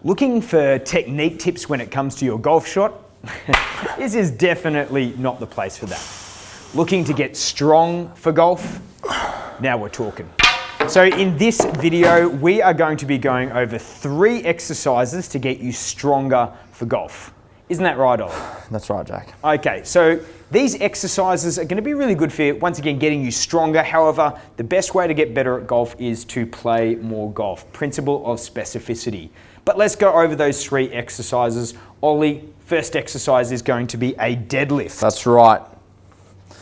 Looking for technique tips when it comes to your golf shot? This is definitely not the place for that. Looking to get strong for golf? Now we're talking. So in this video, we are going to be going over 3 exercises to get you stronger for golf. Isn't that right, Ollie? That's right, Jack. Okay, so these exercises are going to be really good for, once again, getting you stronger. However, the best way to get better at golf is to play more golf. Principle of specificity. But let's go over those 3 exercises. Ollie, first exercise is going to be a deadlift. That's right.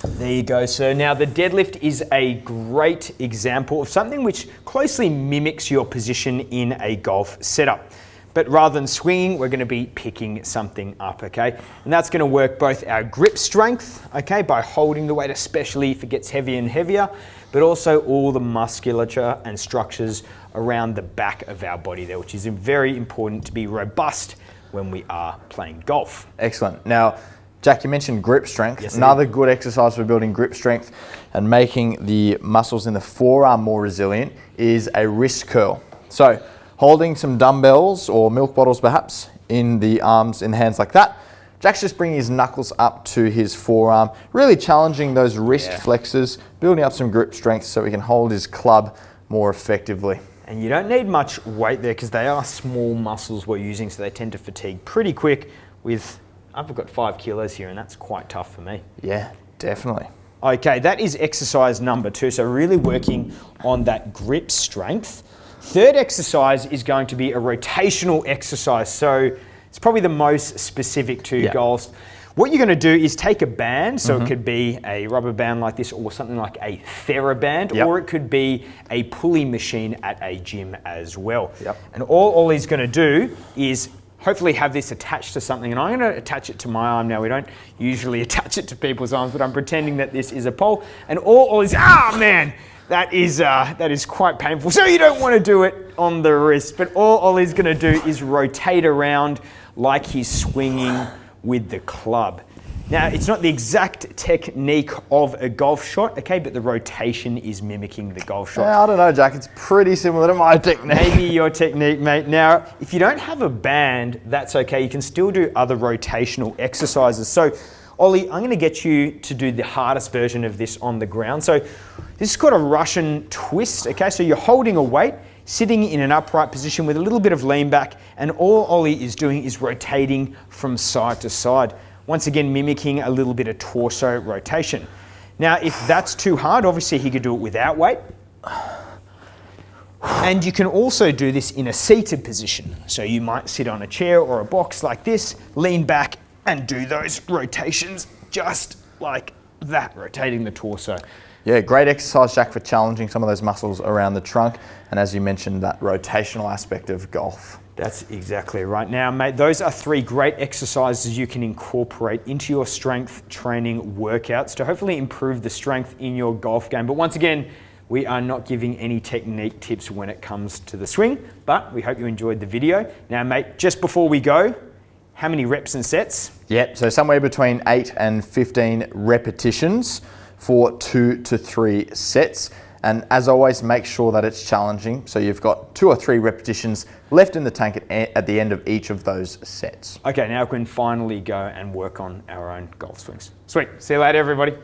There you go, sir. Now, the deadlift is a great example of something which closely mimics your position in a golf setup. But rather than swinging, we're going to be picking something up, okay? And that's going to work both our grip strength, okay, by holding the weight, especially if it gets heavier and heavier, but also all the musculature and structures around the back of our body there, which is very important to be robust when we are playing golf. Excellent. Now, Jack, you mentioned grip strength. Yes, another good exercise for building grip strength and making the muscles in the forearm more resilient is a wrist curl. So, holding some dumbbells or milk bottles perhaps in the arms, in the hands like that. Jack's just bringing his knuckles up to his forearm, really challenging those wrist flexors, building up some grip strength so he can hold his club more effectively. And you don't need much weight there because they are small muscles we're using, so they tend to fatigue pretty quick with, I've got 5 kilos here and that's quite tough for me. Yeah, definitely. Okay, that is exercise number 2, so really working on that grip strength. Third exercise is going to be a rotational exercise. So it's probably the most specific to golf. What you're going to do is take a band, so it could be a rubber band like this or something like a TheraBand, or it could be a pulley machine at a gym as well. And all he's going to do is hopefully have this attached to something, and I'm going to attach it to my arm now. We don't usually attach it to people's arms, but I'm pretending that this is a pole, and all is, that is quite painful. So you don't want to do it on the wrist, but all Ollie's going to do is rotate around like he's swinging with the club. Now, it's not the exact technique of a golf shot, okay, but the rotation is mimicking the golf shot. Yeah, I don't know, Jack. It's pretty similar to my technique. Maybe your technique, mate. Now, if you don't have a band, that's okay. You can still do other rotational exercises. So, Ollie, I'm going to get you to do the hardest version of this on the ground. So this is called a Russian twist, okay? So you're holding a weight, sitting in an upright position with a little bit of lean back, and all Ollie is doing is rotating from side to side. Once again, mimicking a little bit of torso rotation. Now, if that's too hard, obviously he could do it without weight. And you can also do this in a seated position. So you might sit on a chair or a box like this, lean back, and do those rotations just like that, rotating the torso. Yeah, great exercise, Jack, for challenging some of those muscles around the trunk, and as you mentioned, that rotational aspect of golf. That's exactly right. Now, mate, those are 3 great exercises you can incorporate into your strength training workouts to hopefully improve the strength in your golf game. But once again, we are not giving any technique tips when it comes to the swing, but we hope you enjoyed the video. Now, mate, just before we go, how many reps and sets? Yep, so somewhere between 8 and 15 repetitions for 2 to 3 sets. And as always, make sure that it's challenging. So you've got 2 or 3 repetitions left in the tank at the end of each of those sets. Okay, now we can finally go and work on our own golf swings. Sweet. See you later, everybody.